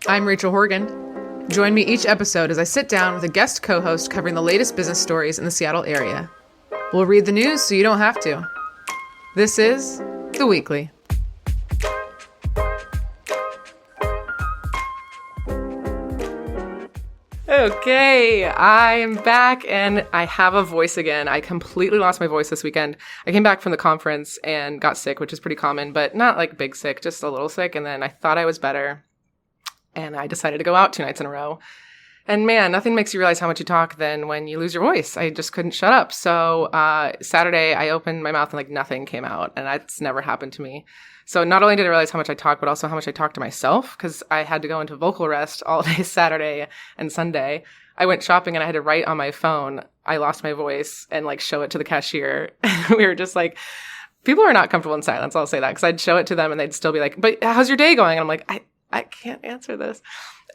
I'm Rachel Horgan. Join me each episode as I sit down with a guest co-host covering the latest business stories in the Seattle area. We'll read the news so you don't have to. This is The Weekly. Okay, I am back and I have a voice again. I completely lost my voice this weekend. I came back from the conference and got sick, which is pretty common, but not like big sick, just a little sick. And then I thought I was better and I decided to go out 2 nights in a row. And man, nothing makes you realize how much you talk than when you lose your voice. I just couldn't shut up. So Saturday, I opened my mouth and like nothing came out, and that's never happened to me. So not only did I realize how much I talk, but also how much I talk to myself, because I had to go into vocal rest all day Saturday and Sunday. I went shopping and I had to write on my phone, I lost my voice, and like show it to the cashier. And we were just like, people are not comfortable in silence. I'll say that, because I'd show it to them and they'd still be like, but how's your day going? And I'm like, I can't answer this.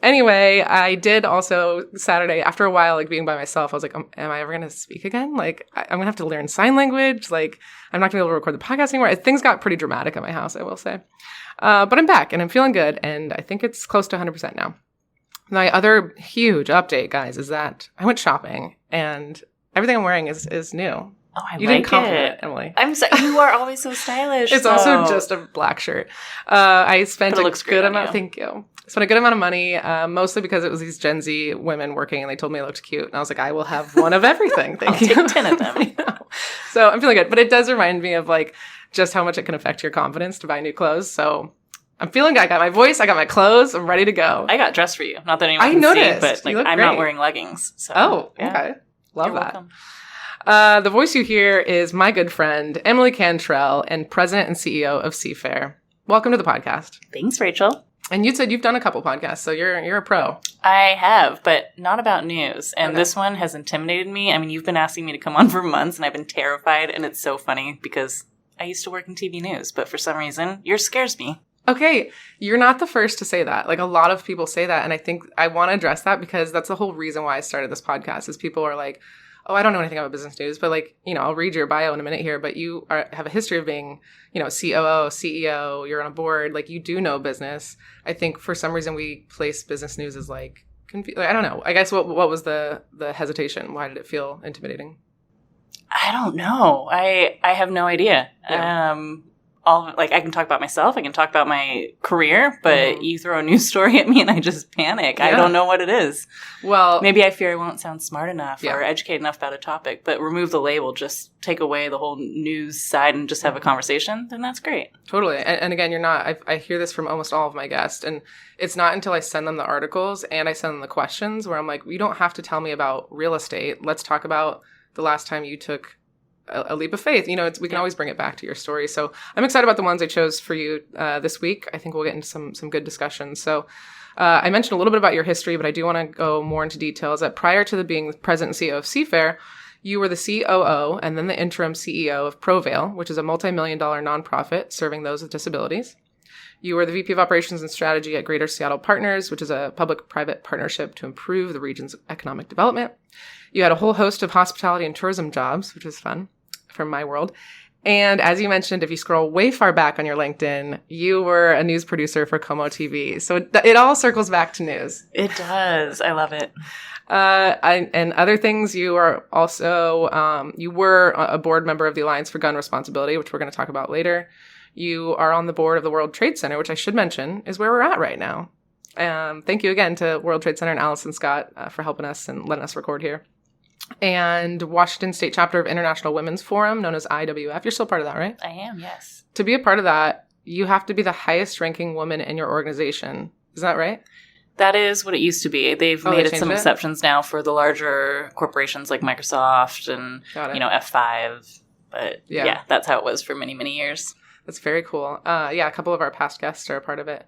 Anyway, I did also Saturday, after a while, like being by myself, I was like, am I ever going to speak again? Like, I'm going to have to learn sign language. Like, I'm not going to be able to record the podcast anymore. Things got pretty dramatic at my house, I will say. But I'm back and I'm feeling good. And I think it's close to 100% now. My other huge update, guys, is that I went shopping and everything I'm wearing is new. Oh, you didn't compliment it, Emily. I'm sorry. You are always so stylish. It's also just a black shirt. I spent a good amount. Thank you. Spent a good amount of money, mostly because it was these Gen Z women working, and they told me I looked cute, and I was like, I will have one of everything. Thank you. Take 10 of them. I know. So I'm feeling good, but it does remind me of like just how much it can affect your confidence to buy new clothes. So I'm feeling good. I got my voice. I got my clothes. I'm ready to go. I got dressed for you. Not that anyone can noticed. see, but like, I'm great. Not wearing leggings. So, okay. Love You're that. Welcome. The voice you hear is my good friend, Emily Cantrell, and President and CEO of Seafair. Welcome to the podcast. Thanks, Rachel. And you said you've done a couple podcasts, so you're a pro. I have, but not about news. And This one has intimidated me. I mean, you've been asking me to come on for months, and I've been terrified. And it's so funny because I used to work in TV news, but for some reason, yours scares me. Okay, you're not the first to say that. Like, a lot of people say that, and I think I want to address that because that's the whole reason why I started this podcast, is people are like, oh, I don't know anything about business news, but like, I'll read your bio in a minute here, but you have a history of being, COO, CEO, you're on a board, like you do know business. I think for some reason we place business news as like, I don't know. I guess what was the hesitation? Why did it feel intimidating? I don't know. I have no idea. Yeah. I can talk about myself, I can talk about my career, but you throw a news story at me and I just panic. Yeah. I don't know what it is. Well, maybe I fear I won't sound smart enough or educated enough about a topic, but remove the label, just take away the whole news side and just have a conversation, then that's great. Totally. And again, you're not, I hear this from almost all of my guests, and it's not until I send them the articles and I send them the questions where I'm like, you don't have to tell me about real estate. Let's talk about the last time you took a leap of faith. We can always bring it back to your story. So I'm excited about the ones I chose for you this week. I think we'll get into some good discussions. So I mentioned a little bit about your history, but I do want to go more into details. That prior to being the President and CEO of Seafair, you were the COO and then the interim CEO of PROVAIL, which is a multi-million-dollar nonprofit serving those with disabilities. You were the VP of Operations and Strategy at Greater Seattle Partners, which is a public-private partnership to improve the region's economic development. You had a whole host of hospitality and tourism jobs, which is fun from my world. And as you mentioned, if you scroll way far back on your LinkedIn, you were a news producer for KOMO TV. So it all circles back to news. It does. I love it. And other things, you are also, you were a board member of the Alliance for Gun Responsibility, which we're going to talk about later. You are on the board of the World Trade Center, which I should mention is where we're at right now. Thank you again to World Trade Center and Allison Scott for helping us and letting us record here. And Washington State Chapter of International Women's Forum, known as IWF. You're still part of that, right? I am, yes. To be a part of that, you have to be the highest ranking woman in your organization. Is that right? That is what it used to be. They've made some exceptions now for the larger corporations like Microsoft and, F5. But yeah, that's how it was for many, many years. That's very cool. A couple of our past guests are a part of it.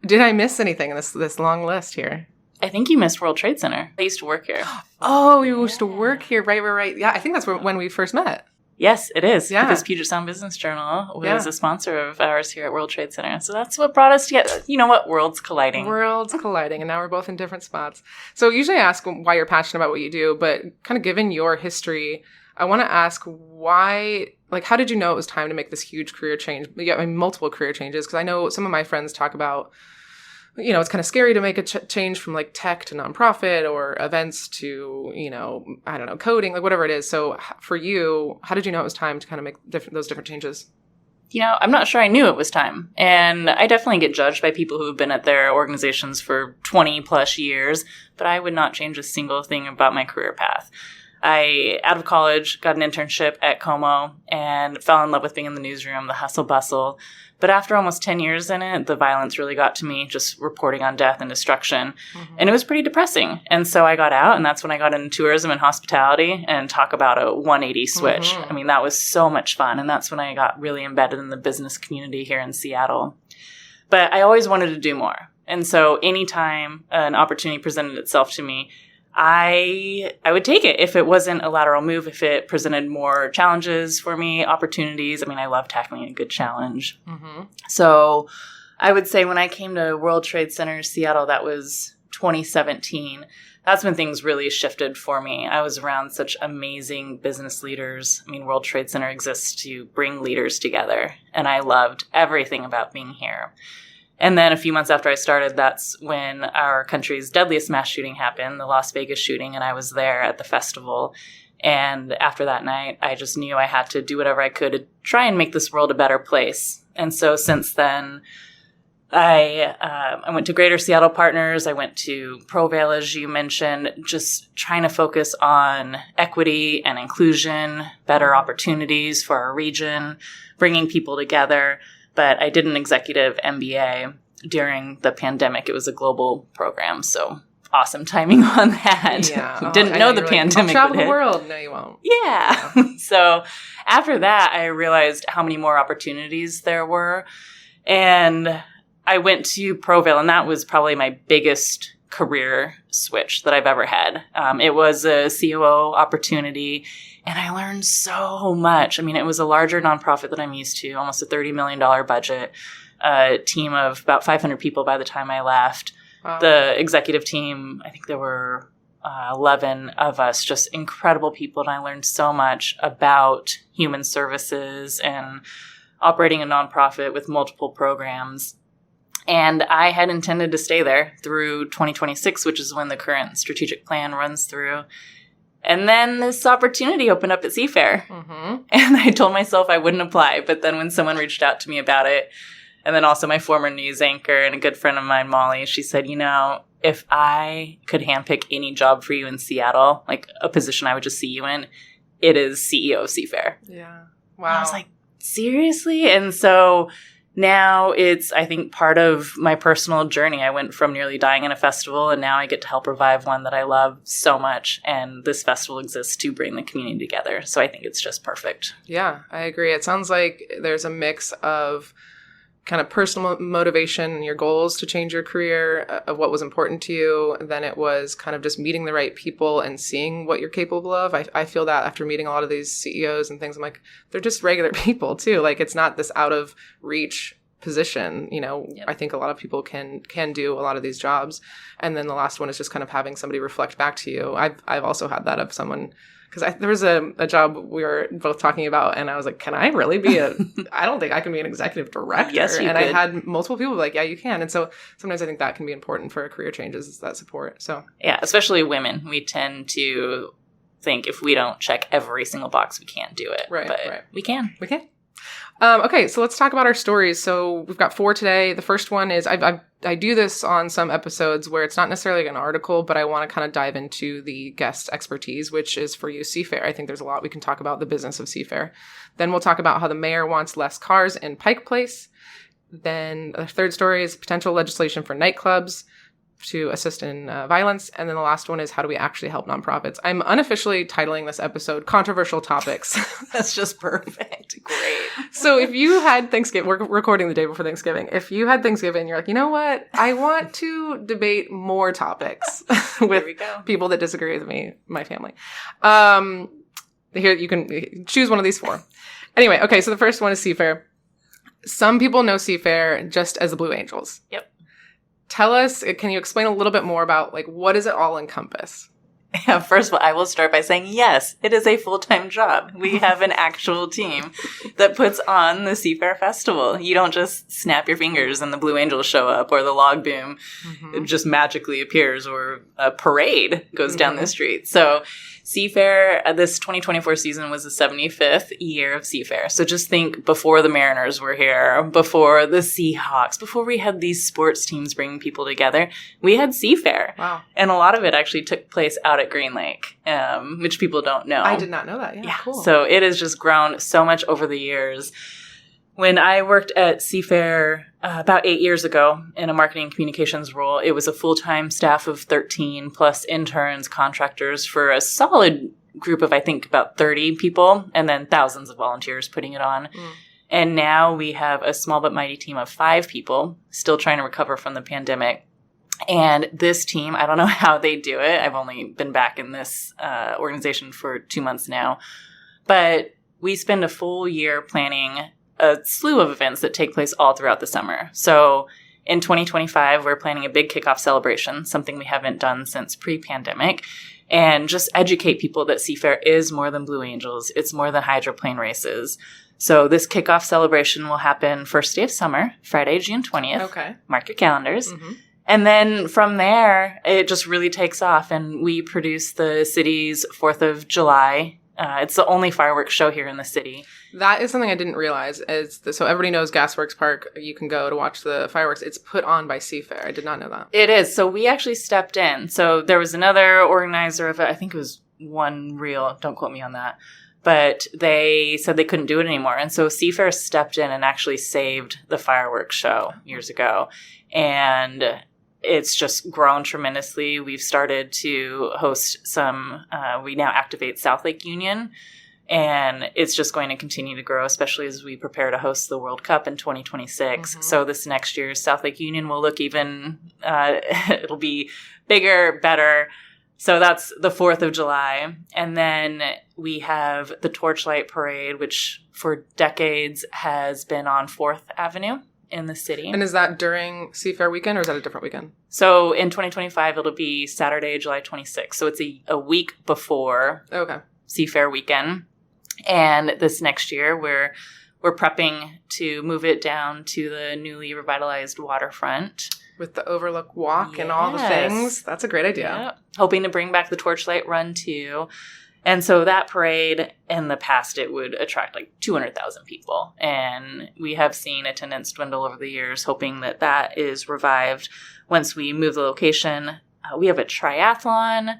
Did I miss anything in this long list here? I think you missed World Trade Center. I used to work here. Oh, you used to work here. Right. Yeah, I think that's when we first met. Yes, it is. Yeah. Because Puget Sound Business Journal was a sponsor of ours here at World Trade Center. So that's what brought us together. You know what? Worlds colliding. And now we're both in different spots. So usually I ask why you're passionate about what you do, but kind of given your history, I want to ask why, how did you know it was time to make this huge career change? Multiple career changes, because I know some of my friends talk about you know, it's kind of scary to make a change from like tech to nonprofit or events to, you know, I don't know, coding, like whatever it is. So for you, how did you know it was time to kind of make those different changes? You know, I'm not sure I knew it was time. And I definitely get judged by people who have been at their organizations for 20 plus years, but I would not change a single thing about my career path. Out of college, got an internship at KOMO and fell in love with being in the newsroom, the hustle bustle. But after almost 10 years in it, the violence really got to me, just reporting on death and destruction. Mm-hmm. And it was pretty depressing. And so I got out, and that's when I got into tourism and hospitality, and talk about a 180 switch. Mm-hmm. I mean, that was so much fun. And that's when I got really embedded in the business community here in Seattle. But I always wanted to do more. And so anytime an opportunity presented itself to me, I would take it if it wasn't a lateral move, if it presented more challenges for me, opportunities. I mean, I love tackling a good challenge. Mm-hmm. So I would say when I came to World Trade Center Seattle, that was 2017. That's when things really shifted for me. I was around such amazing business leaders. I mean, World Trade Center exists to bring leaders together, and I loved everything about being here. And then a few months after I started, that's when our country's deadliest mass shooting happened, the Las Vegas shooting, and I was there at the festival. And after that night, I just knew I had to do whatever I could to try and make this world a better place. And so since then, I went to Greater Seattle Partners. I went to PROVAIL, as you mentioned, just trying to focus on equity and inclusion, better opportunities for our region, bringing people together. But I did an executive MBA during the pandemic. It was a global program, so awesome timing on that. Yeah. Didn't know the pandemic I'll travel would hit. the world. No, you won't. Yeah. So after that, I realized how many more opportunities there were. And I went to PROVAIL, and that was probably my biggest career switch that I've ever had. It was a COO opportunity, and I learned so much. I mean, it was a larger nonprofit than I'm used to, almost a $30 million budget, a team of about 500 people by the time I left. Wow. The executive team, I think there were 11 of us, just incredible people, and I learned so much about human services and operating a nonprofit with multiple programs. And I had intended to stay there through 2026, which is when the current strategic plan runs through. And then this opportunity opened up at Seafair. Mm-hmm. And I told myself I wouldn't apply. But then when someone reached out to me about it, and then also my former news anchor and a good friend of mine, Molly, she said, you know, if I could handpick any job for you in Seattle, like a position I would just see you in, it is CEO of Seafair. Yeah. Wow. And I was like, seriously? And so now it's, I think, part of my personal journey. I went from nearly dying in a festival, and now I get to help revive one that I love so much. And this festival exists to bring the community together. So I think it's just perfect. Yeah, I agree. It sounds like there's a mix of kind of personal motivation and your goals to change your career, of what was important to you. Then it was kind of just meeting the right people and seeing what you're capable of. I feel that after meeting a lot of these CEOs and things, I'm like, they're just regular people too. Like, it's not this out of reach position. You know, yep. I think a lot of people can do a lot of these jobs. And then the last one is just kind of having somebody reflect back to you. I've also had that of someone, because there was a job we were both talking about, and I was like, can I really be I don't think I can be an executive director. Yes, you and could. I had multiple people like, yeah, you can. And so sometimes I think that can be important for a career changes, is that support. So yeah, especially women. We tend to think if we don't check every single box, we can't do it. Right, but right. We can. We can. Okay, so let's talk about our stories. So we've got 4 today. The first one is, I do this on some episodes where it's not necessarily an article, but I want to kind of dive into the guest expertise, which is for you, Seafair. I think there's a lot we can talk about the business of Seafair. Then we'll talk about how the mayor wants less cars in Pike Place. Then the third story is potential legislation for nightclubs to assist in violence. And then the last one is, how do we actually help nonprofits? I'm unofficially titling this episode Controversial Topics. That's just perfect. Great. So if you had Thanksgiving, we're recording the day before Thanksgiving. If you had Thanksgiving, you're like, you know what? I want to debate more topics with people that disagree with me, my family. Here, you can choose one of these 4. Anyway, okay, so the first one is Seafair. Some people know Seafair just as the Blue Angels. Yep. Tell us, can you explain a little bit more about, like, what does it all encompass? Yeah, first of all, I will start by saying, yes, it is a full-time job. We have an actual team that puts on the Seafair Festival. You don't just snap your fingers and the Blue Angels show up, or the log boom just magically appears, or a parade goes down the street. So Seafair, this 2024 season was the 75th year of Seafair. So just think before the Mariners were here, before the Seahawks, before we had these sports teams bringing people together, we had Seafair. Wow. And a lot of it actually took place out at Green Lake, which people don't know. I did not know that. Yeah, cool. So it has just grown so much over the years. When I worked at Seafair about 8 years ago in a marketing communications role, it was a full-time staff of 13 plus interns, contractors, for a solid group of, I think, about 30 people, and then thousands of volunteers putting it on. And now we have a small but mighty team of 5 people still trying to recover from the pandemic. And this team, I don't know how they do it. I've only been back in this organization for 2 months now. But we spend a full year planning a slew of events that take place all throughout the summer. So in 2025, we're planning a big kickoff celebration, something we haven't done since pre-pandemic, and just educate people that Seafair is more than Blue Angels. It's more than hydroplane races. So this kickoff celebration will happen first day of summer, Friday, June 20th. Okay. Mark your calendars. And then from there, it just really takes off, and we produce the city's 4th of July. It's the only fireworks show here in the city. That is something I didn't realize. So everybody knows Gasworks Park. You can go to watch the fireworks. It's put on by Seafair. I did not know that. It is. So we actually stepped in. So there was another organizer of it. I think it was One Reel. Don't quote me on that. But they said they couldn't do it anymore. And so Seafair stepped in and actually saved the fireworks show years ago. And it's just grown tremendously. We've started to host some, we now activate South Lake Union, and it's just going to continue to grow, especially as we prepare to host the World Cup in 2026. So this next year's South Lake Union will look even, it'll be bigger, better. So that's the 4th of July. And then we have the Torchlight Parade, which for decades has been on 4th Avenue in the city. And is that during Seafair weekend, or is that a different weekend? So in 2025, it'll be Saturday, July 26th. So it's a week before Seafair weekend. And this next year, we're prepping to move it down to the newly revitalized waterfront. With the Overlook Walk and all the things. That's a great idea. Yeah. Hoping to bring back the Torchlight Run, too. And so that parade, in the past, it would attract like 200,000 people. And we have seen attendance dwindle over the years, hoping that that is revived once we move the location. We have a triathlon.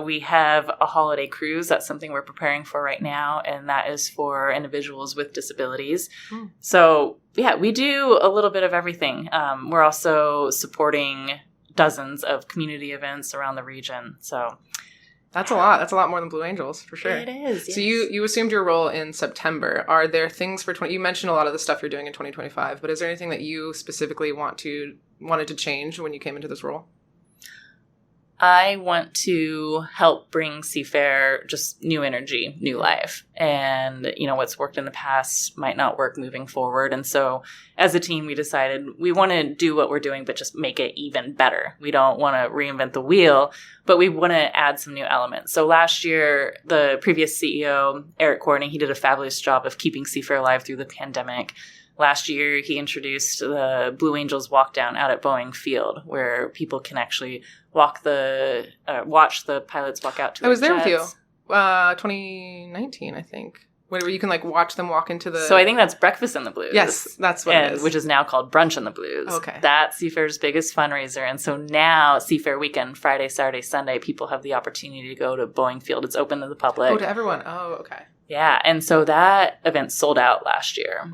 We have a holiday cruise. That's something we're preparing for right now. And that is for individuals with disabilities. So, yeah, we do a little bit of everything. We're also supporting dozens of community events around the region. So that's a lot. That's a lot more than Blue Angels, for sure. It is. Yes. So you assumed your role in September. Are there things for you mentioned a lot of the stuff you're doing in 2025, but is there anything that you specifically wanted to change when you came into this role? I want to help bring Seafair just new energy, new life. And, what's worked in the past might not work moving forward. And so as a team, we decided we want to do what we're doing, but just make it even better. We don't want to reinvent the wheel, but we want to add some new elements. So last year, the previous CEO, Eric Courtney, he did a fabulous job of keeping Seafair alive through the pandemic. Last year, he introduced the Blue Angels walk down out at Boeing Field, where people can actually watch the pilots walk out to. I was there jets. with you, 2019, I think, where you can watch them walk into the. So I think that's Breakfast in the Blues. Yes, that's what it is, which is now called Brunch in the Blues. Okay, that's Seafair's biggest fundraiser, and so now Seafair weekend, Friday, Saturday, Sunday, people have the opportunity to go to Boeing Field. It's open to the public. Oh, to everyone. Oh, okay. Yeah, and so that event sold out last year.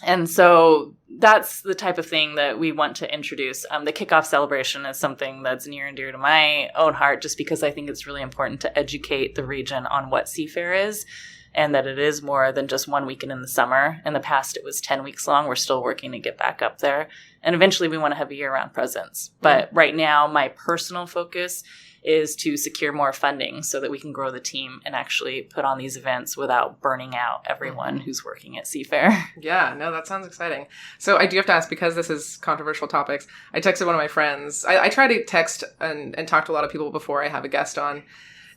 And so that's the type of thing that we want to introduce. The kickoff celebration is something that's near and dear to my own heart, just because I think it's really important to educate the region on what Seafair is. and that it is more than just one weekend in the summer. In the past, it was 10 weeks long. We're still working to get back up there. And eventually we want to have a year-round presence. But right now, my personal focus is to secure more funding so that we can grow the team and actually put on these events without burning out everyone who's working at Seafair. Yeah, no, that sounds exciting. So I do have to ask, because this is controversial topics, I texted one of my friends. I try to text and talk to a lot of people before I have a guest on,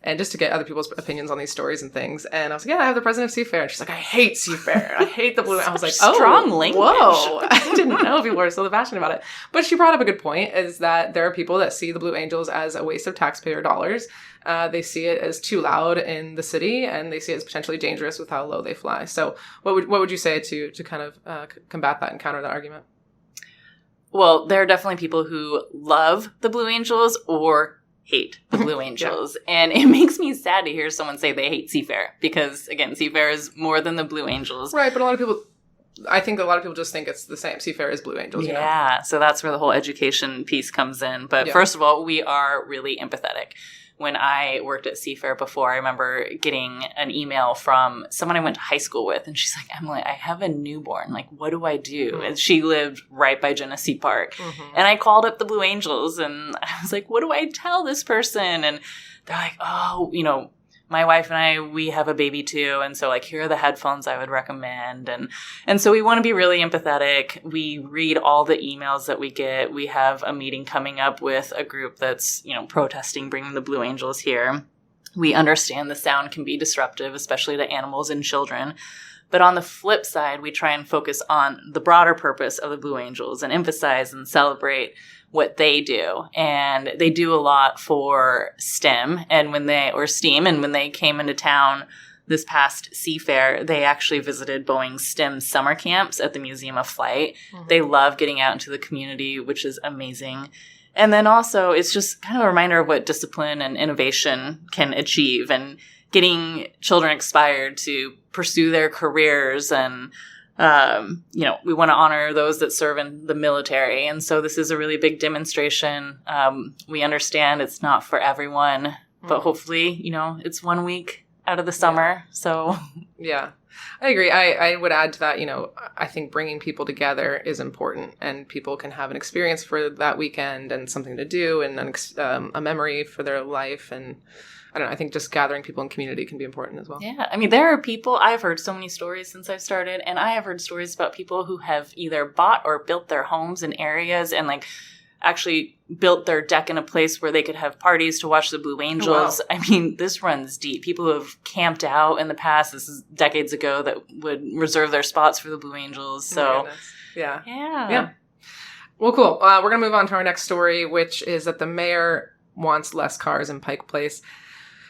and just to get other people's opinions on these stories and things. And I was like, yeah, I have the president of Seafair. And she's like, I hate Seafair. I hate the Blue. I was like, strong language. Whoa. I didn't know people were so passionate about it. But she brought up a good point, is that there are people that see the Blue Angels as a waste of taxpayer dollars. They see it as too loud in the city, and they see it as potentially dangerous with how low they fly. So what would you say to kind of combat that and counter that argument? Well, there are definitely people who love the Blue Angels or hate the Blue Angels. Yeah. And it makes me sad to hear someone say they hate Seafair, because, again, Seafair is more than the Blue Angels. Right, but I think a lot of people just think it's the same. Seafair is Blue Angels. Yeah, you know? So that's where the whole education piece comes in. But first of all, we are really empathetic. When I worked at Seafair before, I remember getting an email from someone I went to high school with, and she's like, Emily, I have a newborn. Like, what do I do? And she lived right by Genesee Park. And I called up the Blue Angels, and I was like, what do I tell this person? And they're like, oh, you know, my wife and I, we have a baby too. And so, like, here are the headphones I would recommend. And so we want to be really empathetic. We read all the emails that we get. We have a meeting coming up with a group that's, you know, protesting bringing the Blue Angels here. We understand the sound can be disruptive, especially to animals and children. But on the flip side, we try and focus on the broader purpose of the Blue Angels and emphasize and celebrate what they do. And they do a lot for STEM and when they came into town this past Seafair, they actually visited Boeing's STEM summer camps at the Museum of Flight. They love getting out into the community, which is amazing. And then also it's just kind of a reminder of what discipline and innovation can achieve, and getting children inspired to pursue their careers. And you know, we want to honor those that serve in the military. And so this is a really big demonstration. We understand it's not for everyone, but hopefully, you know, it's 1 week out of the summer. So yeah, I agree. I would add to that, you know, I think bringing people together is important, and people can have an experience for that weekend and something to do, and a memory for their life. And I don't know, I think just gathering people in community can be important as well. Yeah. I mean, there are people, I've heard so many stories since I've started, and I have heard stories about people who have either bought or built their homes in areas and, like, actually built their deck in a place where they could have parties to watch the Blue Angels. Oh, wow. I mean, this runs deep. People who have camped out in the past, this is decades ago, that would reserve their spots for the Blue Angels. So, yeah. Well, cool. We're going to move on to our next story, which is that the mayor wants less cars in Pike Place.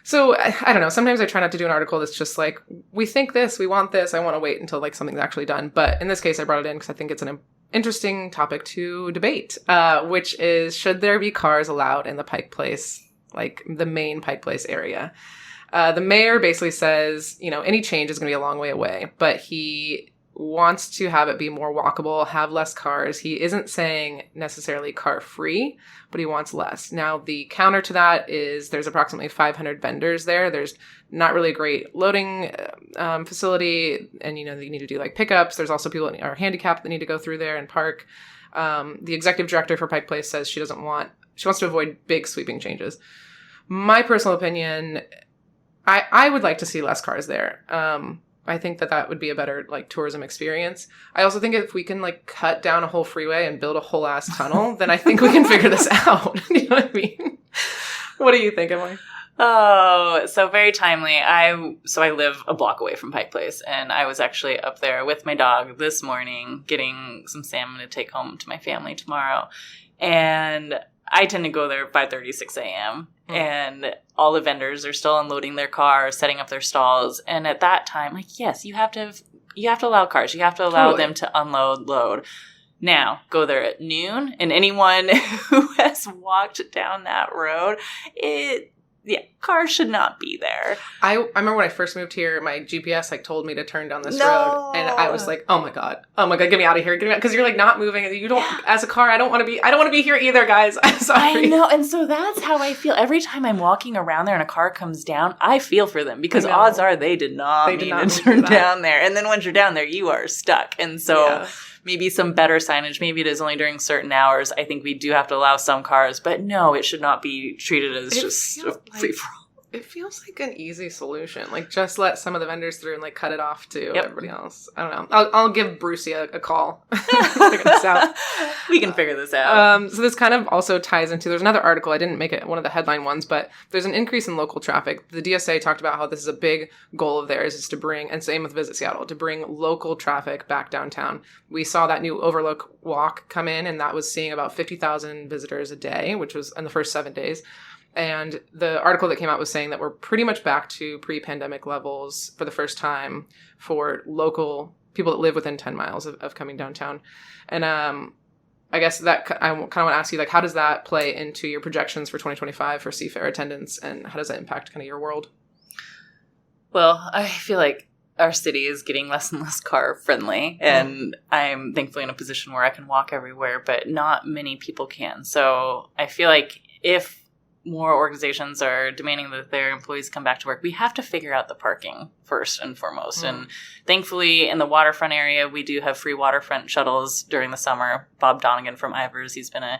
So, I don't know, sometimes I try not to do an article that's just like, we think this, we want this, I want to wait until, like, something's actually done. But in this case, I brought it in because I think it's an interesting topic to debate, which is, should there be cars allowed in the Pike Place, like the main Pike Place area? The mayor basically says, you know, any change is going to be a long way away, but he wants to have it be more walkable, have less cars. He isn't saying necessarily car free, but he wants less. Now, the counter to that is there's approximately 500 vendors there. There's not really a great loading facility, and, you know, you need to do, like, pickups. There's also people that are handicapped that need to go through there and park. The executive director for Pike Place says she wants to avoid big sweeping changes. My personal opinion, I would like to see less cars there. I think that would be a better, like, tourism experience. I also think if we can, like, cut down a whole freeway and build a whole ass tunnel, then I think we can figure this out. You know what I mean? What do you think, Emily? Oh, so very timely. I live a block away from Pike Place, and I was actually up there with my dog this morning getting some salmon to take home to my family tomorrow. And I tend to go there at 5:30, 6 a.m. And all the vendors are still unloading their cars, setting up their stalls. And at that time, like, yes, you have to allow cars. You have to allow them to load. Now, go there at noon, and anyone who has walked down that road, cars should not be there. I remember when I first moved here, my GPS told me to turn down this road, and I was like, oh my god, get me out of here, because you're not moving, and you don't, as a car, I don't want to be here either, guys. I'm sorry. I know, and so that's how I feel every time I'm walking around there and a car comes down. I feel for them, because odds are they did not mean to turn down there, and then once you're down there, you are stuck, and so maybe some better signage. Maybe it is only during certain hours. I think we do have to allow some cars, but no, it should not be treated as just a free-for-all. It feels like an easy solution. Just let some of the vendors through and cut it off to everybody else. I don't know. I'll give Brucey a call. Figure this out. We can figure this out. So this kind of also ties into, there's another article, I didn't make it one of the headline ones, but there's an increase in local traffic. The DSA talked about how this is a big goal of theirs, is to bring, and same with Visit Seattle, to bring local traffic back downtown. We saw that new Overlook Walk come in, and that was seeing about 50,000 visitors a day, which was in the first 7 days. And the article that came out was saying that we're pretty much back to pre-pandemic levels for the first time for local people that live within 10 miles of coming downtown. And I guess that I kind of want to ask you, how does that play into your projections for 2025 for Seafair attendance, and how does that impact kind of your world? Well, I feel like our city is getting less and less car friendly, and I'm thankfully in a position where I can walk everywhere, but not many people can. So I feel like if more organizations are demanding that their employees come back to work, we have to figure out the parking first and foremost. And thankfully, in the waterfront area, we do have free waterfront shuttles during the summer. Bob Donegan from Ivers, he's been a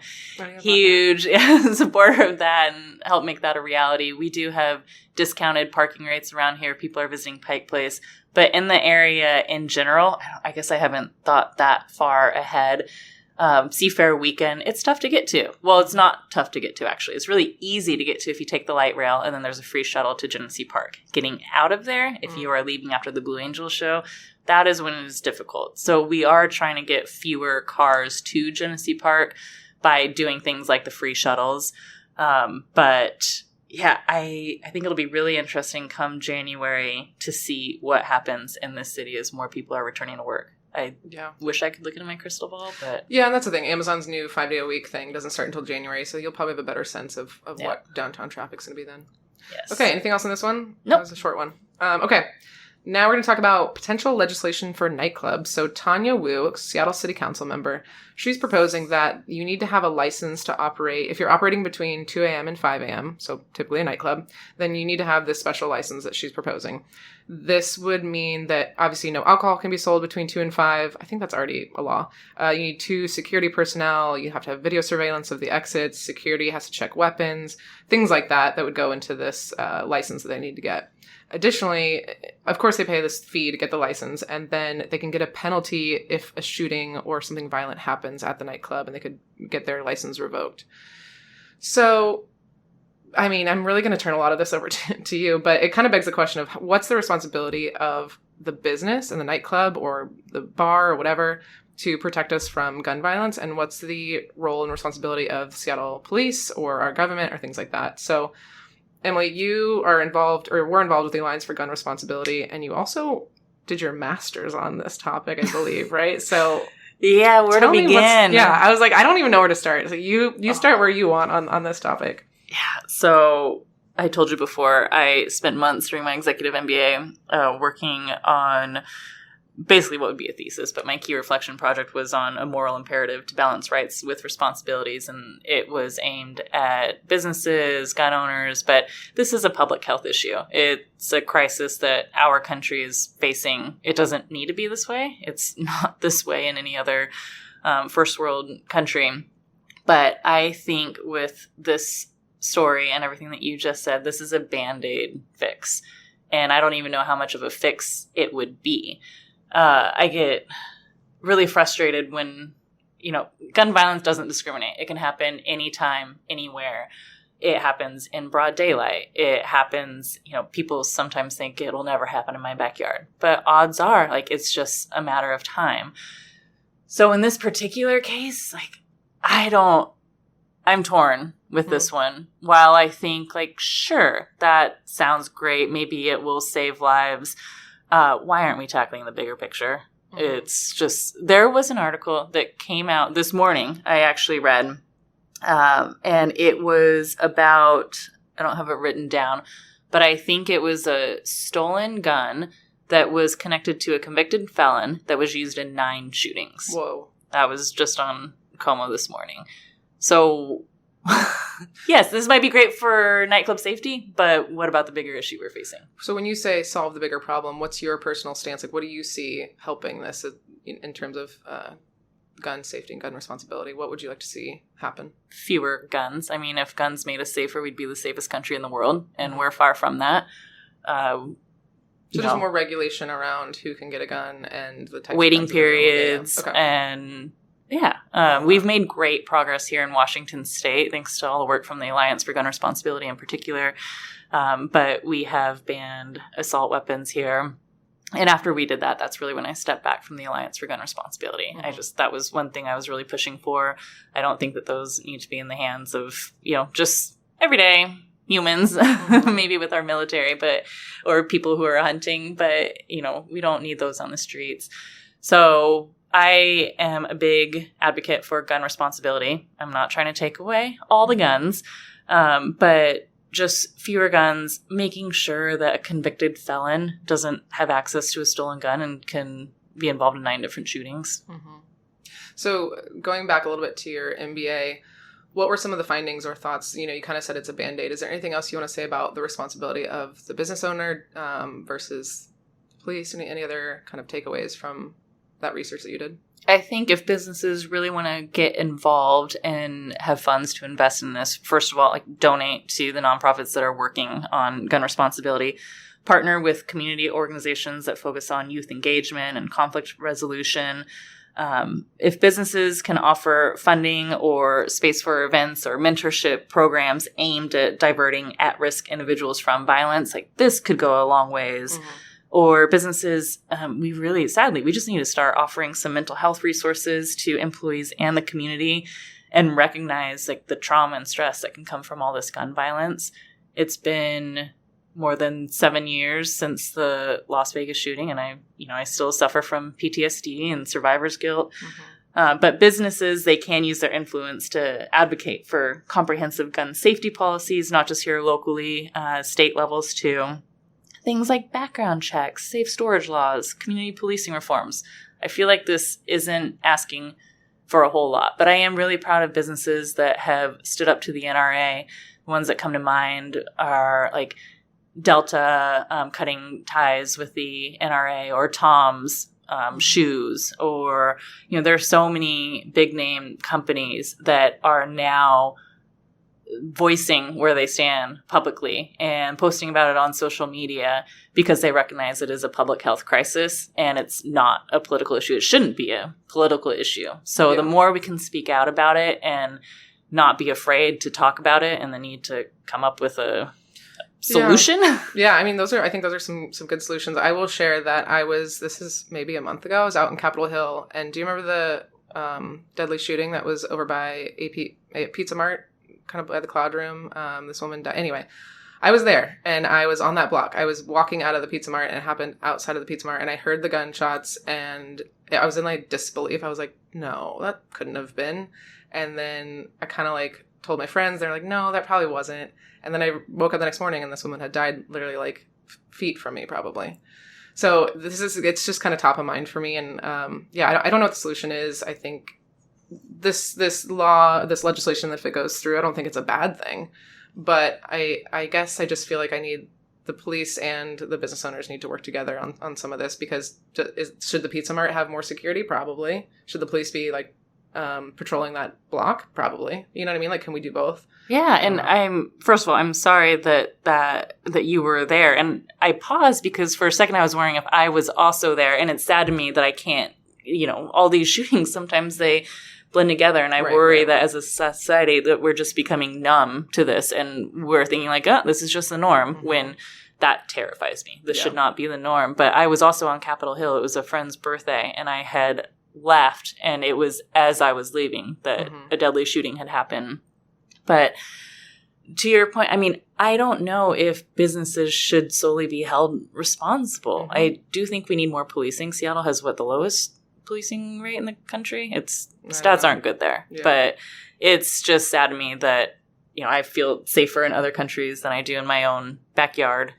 huge supporter of that and helped make that a reality. We do have discounted parking rates around here. People are visiting Pike Place. But in the area in general, I guess I haven't thought that far ahead. Seafair weekend, it's tough to get to. Well, it's not tough to get to, actually. It's really easy to get to if you take the light rail, and then there's a free shuttle to Genesee Park. Getting out of there, if you are leaving after the Blue Angels show, that is when it is difficult. So we are trying to get fewer cars to Genesee Park by doing things like the free shuttles. But yeah, I think it'll be really interesting come January to see what happens in this city as more people are returning to work. I wish I could look into my crystal ball, but... Yeah, and that's the thing. Amazon's new 5-day-a-week thing doesn't start until January, so you'll probably have a better sense of what downtown traffic's going to be then. Yes. Okay, anything else on this one? Nope. That was a short one. Okay. Now we're going to talk about potential legislation for nightclubs. So Tanya Wu, Seattle City Council member, she's proposing that you need to have a license to operate. If you're operating between 2 a.m. and 5 a.m., so typically a nightclub, then you need to have this special license that she's proposing. This would mean that obviously no alcohol can be sold between 2 and 5. I think that's already a law. You need 2 security personnel. You have to have video surveillance of the exits. Security has to check weapons, things like that would go into this license that they need to get. Additionally, of course, they pay this fee to get the license, and then they can get a penalty if a shooting or something violent happens at the nightclub, and they could get their license revoked. So, I mean, I'm really going to turn a lot of this over to you, but it kind of begs the question of what's the responsibility of the business and the nightclub or the bar or whatever to protect us from gun violence, and what's the role and responsibility of the Seattle police or our government or things like that. So, Emily, you are involved, or were involved with the Alliance for Gun Responsibility, and you also did your master's on this topic, I believe, right? So, yeah, where to begin? Yeah, I was like, I don't even know where to start. So you start where you want on this topic. Yeah, so I told you before, I spent months during my executive MBA working on basically what would be a thesis, but my key reflection project was on a moral imperative to balance rights with responsibilities, and it was aimed at businesses, gun owners, but this is a public health issue. It's a crisis that our country is facing. It doesn't need to be this way. It's not this way in any other first world country, but I think with this story and everything that you just said, this is a Band-Aid fix, and I don't even know how much of a fix it would be. I get really frustrated when, gun violence doesn't discriminate. It can happen anytime, anywhere. It happens in broad daylight. It happens, people sometimes think it'll never happen in my backyard. But odds are, it's just a matter of time. So in this particular case, I'm torn with this one. While I think, sure, that sounds great. Maybe it will save lives. Why aren't we tackling the bigger picture? It's just, there was an article that came out this morning, I actually read, and it was about I don't have it written down, but I think it was a stolen gun that was connected to a convicted felon that was used in 9 shootings. Whoa. That was just on KOMO this morning. So, yes, this might be great for nightclub safety, but what about the bigger issue we're facing? So when you say solve the bigger problem, what's your personal stance? Like, what do you see helping this in terms of gun safety and gun responsibility? What would you like to see happen? Fewer guns. I mean, if guns made us safer, we'd be the safest country in the world, and we're far from that. So there's more regulation around who can get a gun and the type waiting of periods, okay. And we've made great progress here in Washington State, thanks to all the work from the Alliance for Gun Responsibility in particular. But we have banned assault weapons here. And after we did that, that's really when I stepped back from the Alliance for Gun Responsibility. Mm-hmm. That was one thing I was really pushing for. I don't think that those need to be in the hands of, just everyday humans, maybe with our military, or people who are hunting, but, we don't need those on the streets. So I am a big advocate for gun responsibility. I'm not trying to take away all the guns, but just fewer guns, making sure that a convicted felon doesn't have access to a stolen gun and can be involved in 9 different shootings. Mm-hmm. So going back a little bit to your MBA, what were some of the findings or thoughts? You kind of said it's a Band-Aid. Is there anything else you want to say about the responsibility of the business owner versus police? Any other kind of takeaways from that research that you did? I think if businesses really want to get involved and have funds to invest in this, first of all, donate to the nonprofits that are working on gun responsibility, partner with community organizations that focus on youth engagement and conflict resolution. If businesses can offer funding or space for events or mentorship programs aimed at diverting at-risk individuals from violence, this could go a long ways. Mm-hmm. Or businesses, we just need to start offering some mental health resources to employees and the community and recognize the trauma and stress that can come from all this gun violence. It's been more than 7 years since the Las Vegas shooting, and I still suffer from PTSD and survivor's guilt. Mm-hmm. But businesses, they can use their influence to advocate for comprehensive gun safety policies, not just here locally, state levels too. Things like background checks, safe storage laws, community policing reforms. I feel like this isn't asking for a whole lot, but I am really proud of businesses that have stood up to the NRA. The ones that come to mind are Delta cutting ties with the NRA, or Tom's shoes, or, there are so many big name companies that are now voicing where they stand publicly and posting about it on social media because they recognize it is a public health crisis and it's not a political issue. It shouldn't be a political issue. So the more we can speak out about it and not be afraid to talk about it and the need to come up with a solution. Yeah. I think those are some good solutions. I will share that this is maybe a month ago, I was out in Capitol Hill, and do you remember the deadly shooting that was over by a Pizza Mart? Kind of by the Cloud Room. This woman died. Anyway, I was there and I was on that block. I was walking out of the Pizza Mart and it happened outside of the Pizza Mart, and I heard the gunshots and I was in disbelief. I was like, no, that couldn't have been. And then I kind of told my friends, they're like, no, that probably wasn't. And then I woke up the next morning and this woman had died literally feet from me probably. So it's just kind of top of mind for me. And I don't know what the solution is. I think this legislation, if it goes through, I don't think it's a bad thing, but I guess I just feel like the police and the business owners need to work together on some of this, because should the Pizza Mart have more security? Probably. Should the police be patrolling that block? Probably. You know what I mean? Can we do both? Yeah. And first of all, I'm sorry that you were there. And I paused because for a second I was wondering if I was also there, and it's sad to me that I can't, all these shootings, sometimes they blend together, and I worry that as a society that we're just becoming numb to this, and we're thinking this is just the norm, mm-hmm. when that terrifies me. This should not be the norm. But I was also on Capitol Hill. It was a friend's birthday, and I had left, and it was as I was leaving that mm-hmm. a deadly shooting had happened. But to your point, I don't know if businesses should solely be held responsible. Mm-hmm. I do think we need more policing. Seattle has the lowest policing rate in the country. Stats aren't good there, but it's just sad to me that I feel safer in other countries than I do in my own backyard.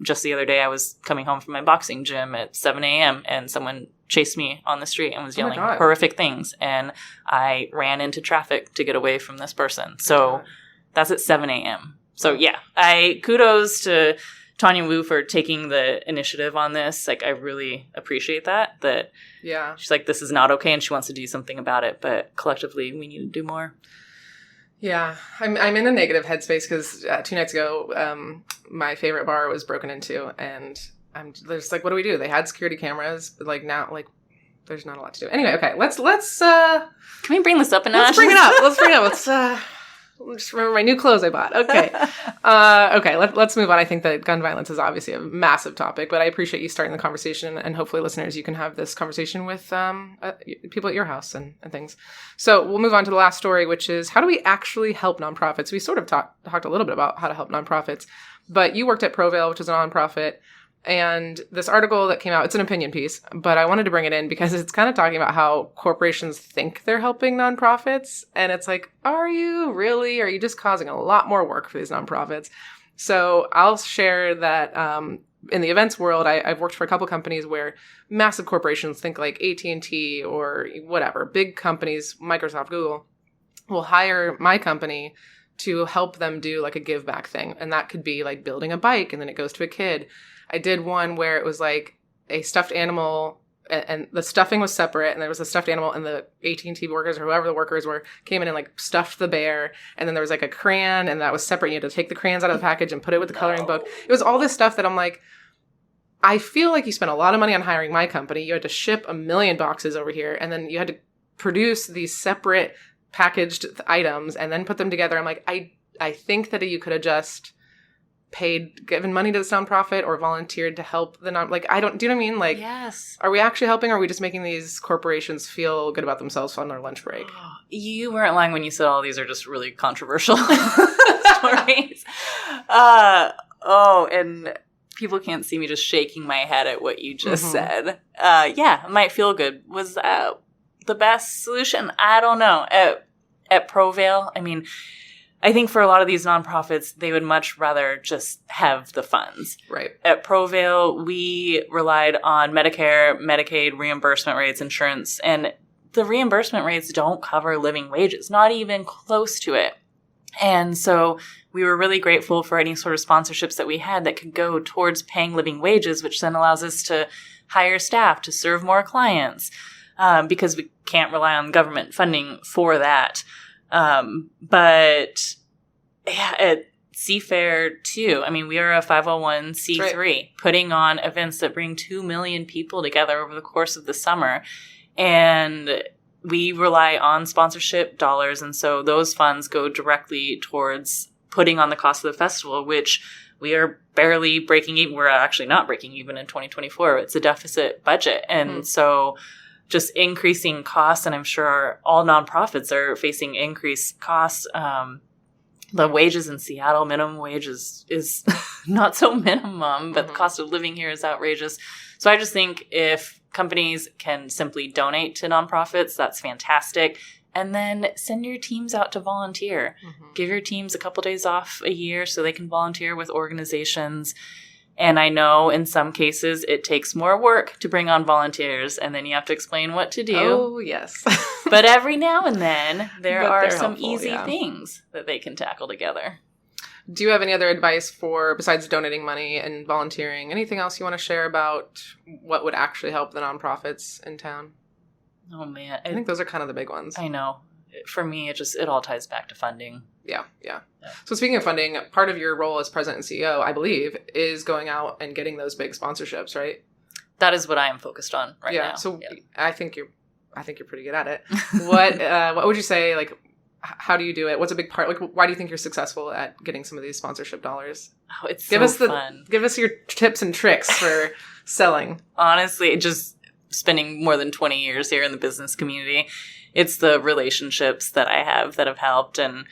Just the other day, I was coming home from my boxing gym at 7 a.m. and someone chased me on the street and was yelling horrific things. And I ran into traffic to get away from this person. So that's at 7 a.m. So yeah, kudos to Tanya Wu for taking the initiative on this. Like, I really appreciate that she's like, this is not okay, and she wants to do something about it, but collectively we need to do more. Yeah, I'm in a negative headspace because 2 nights ago, my favorite bar was broken into, and I'm just like, what do we do? They had security cameras, but like now, like, there's not a lot to do. Anyway, okay, let's can we bring this up a notch? Let's bring it up. Let's just remember my new clothes I bought. Okay. Okay, let's move on. I think that gun violence is obviously a massive topic, but I appreciate you starting the conversation, and hopefully listeners, you can have this conversation with people at your house and things. So we'll move on to the last story, which is how do we actually help nonprofits? We sort of talked a little bit about how to help nonprofits, but you worked at PROVAIL, which is a nonprofit. And this article that came out, it's an opinion piece, but I wanted to bring it in because it's kind of talking about how corporations think they're helping nonprofits. And it's like, are you really? Are you just causing a lot more work for these nonprofits? So I'll share that in the events world, I've worked for a couple companies where massive corporations, think like AT&T or whatever, big companies, Microsoft, Google, will hire my company to help them do like a give back thing. And that could be like building a bike and then it goes to a kid. I did one where it was like a stuffed animal and the stuffing was separate and there was a stuffed animal and the AT&T workers or whoever the workers were came in and like stuffed the bear. And then there was like a crayon and that was separate. You had to take the crayons out of the package and put it with the coloring book. It was all this stuff that I'm like, I feel like you spent a lot of money on hiring my company. You had to ship 1 million boxes over here and then you had to produce these separate packaged items and then put them together. I'm like, I think that you could have just given money to this nonprofit or volunteered to help the do you know what I mean? Like, yes. Are we actually helping or are we just making these corporations feel good about themselves on their lunch break? You weren't lying when you said all these are just really controversial stories. And people can't see me just shaking my head at what you just said. Yeah, it might feel good. Was that the best solution? I don't know. At PROVAIL, I mean, I think for a lot of these nonprofits, they would much rather just have the funds. Right. At PROVAIL, we relied on Medicare, Medicaid, reimbursement rates, insurance, and the reimbursement rates don't cover living wages, not even close to it. And so we were really grateful for any sort of sponsorships that we had that could go towards paying living wages, which then allows us to hire staff to serve more clients, because we can't rely on government funding for that. But yeah, at Seafair too. I mean, we are a 501c3 putting on events that bring 2 million people together over the course of the summer. And we rely on sponsorship dollars. And so those funds go directly towards putting on the cost of the festival, which we are barely breaking even. We're actually not breaking even in 2024. It's a deficit budget. And so just increasing costs, and I'm sure all nonprofits are facing increased costs. The wages in Seattle, minimum wage is not so minimum, but the cost of living here is outrageous. So I just think if companies can simply donate to nonprofits, that's fantastic. And then send your teams out to volunteer. Give your teams a couple days off a year so they can volunteer with organizations. And I know in some cases it takes more work to bring on volunteers and then you have to explain what to do. Oh, yes. But every now and then there are some easy things that they can tackle together. Do you have any other advice besides donating money and volunteering, anything else you want to share about what would actually help the nonprofits in town? Oh, man. I think those are kind of the big ones. I know. For me, it all ties back to funding. Yeah. So speaking of funding, part of your role as president and CEO, I believe, is going out and getting those big sponsorships, right? That is what I am focused on right now. So I think you're pretty good at it. What would you say, like, how do you do it? What's a big part? Like, why do you think you're successful at getting some of these sponsorship dollars? Oh, it's fun. Give us your tips and tricks for selling. Honestly, just spending more than 20 years here in the business community, it's the relationships that I have that have helped. And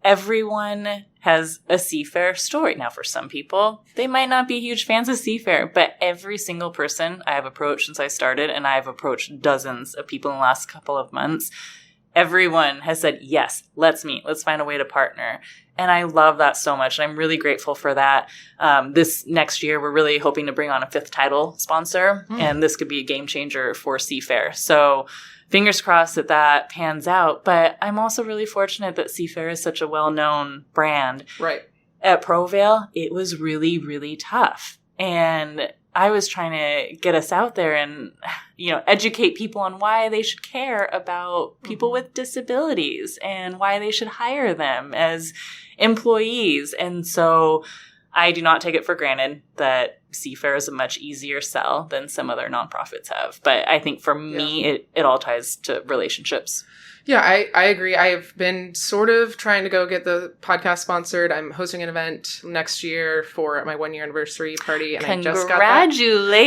everyone has a Seafair story. Now, for some people, they might not be huge fans of Seafair, but every single person I have approached since I started, and I've approached dozens of people in the last couple of months, everyone has said, yes, let's meet. Let's find a way to partner. And I love that so much. And I'm really grateful for that. This next year, we're really hoping to bring on a 5th title sponsor. And this could be a game changer for Seafair. So fingers crossed that pans out. But I'm also really fortunate that Seafair is such a well-known brand. Right. At PROVAIL, it was really, really tough. And I was trying to get us out there and, educate people on why they should care about people with disabilities and why they should hire them as employees. And so I do not take it for granted that Seafair is a much easier sell than some other nonprofits have. But I think for me, it all ties to relationships. Yeah, I agree. I've been sort of trying to go get the podcast sponsored. I'm hosting an event next year for my 1-year anniversary party. And Congratulations. I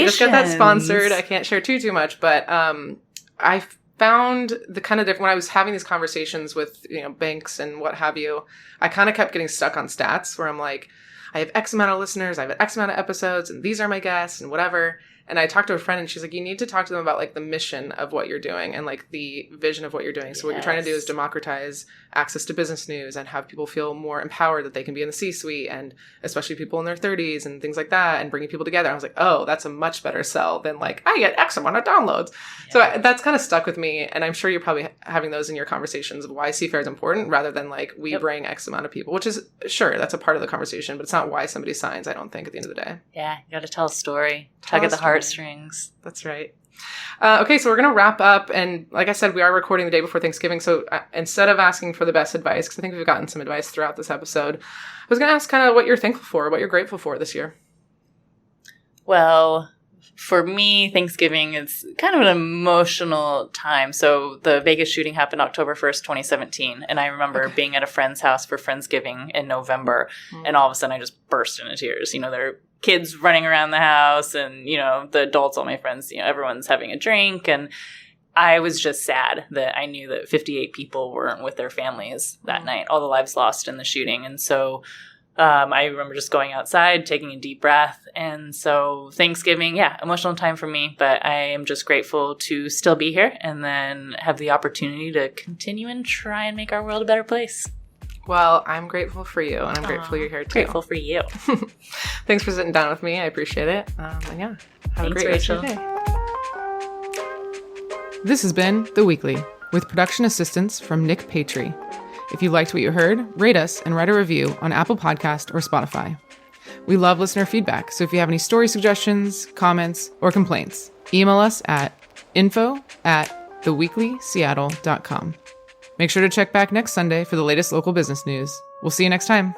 just got that sponsored. I can't share too much, but I found the kind of different, when I was having these conversations with, banks and what have you, I kind of kept getting stuck on stats where I'm like, I have X amount of listeners, I have X amount of episodes, and these are my guests and whatever. And I talked to a friend and she's like, you need to talk to them about like the mission of what you're doing and like the vision of what you're doing. So what you're trying to do is democratize access to business news and have people feel more empowered that they can be in the C-suite, and especially people in their 30s and things like that, and bringing people together. I was like, oh, that's a much better sell than like, I get X amount of downloads. Yes. So that's kind of stuck with me. And I'm sure you're probably having those in your conversations of why Seafair is important rather than like we bring X amount of people, which is sure, that's a part of the conversation, but it's not why somebody signs, I don't think, at the end of the day. Yeah, you got to tell a story. Tug at the heartstrings. That's right. Okay, so we're going to wrap up. And like I said, we are recording the day before Thanksgiving. So instead of asking for the best advice, because I think we've gotten some advice throughout this episode, I was going to ask kind of what you're thankful for, what you're grateful for this year. Well, for me, Thanksgiving is kind of an emotional time. So the Vegas shooting happened October 1st, 2017. And I remember being at a friend's house for Friendsgiving in November. And all of a sudden I just burst into tears. There are kids running around the house and, the adults, all my friends, everyone's having a drink. And I was just sad that I knew that 58 people weren't with their families that night, all the lives lost in the shooting. And so I remember just going outside, taking a deep breath. And so Thanksgiving, emotional time for me, but I am just grateful to still be here and then have the opportunity to continue and try and make our world a better place. Well, I'm grateful for you, and I'm grateful you're here too. Grateful for you. Thanks for sitting down with me. I appreciate it. And have a great rest of your day. This has been The Weekly, with production assistance from Nick Patry. If you liked what you heard, rate us and write a review on Apple Podcast or Spotify. We love listener feedback, so if you have any story suggestions, comments, or complaints, email us at info@theweeklyseattle.com. Make sure to check back next Sunday for the latest local business news. We'll see you next time.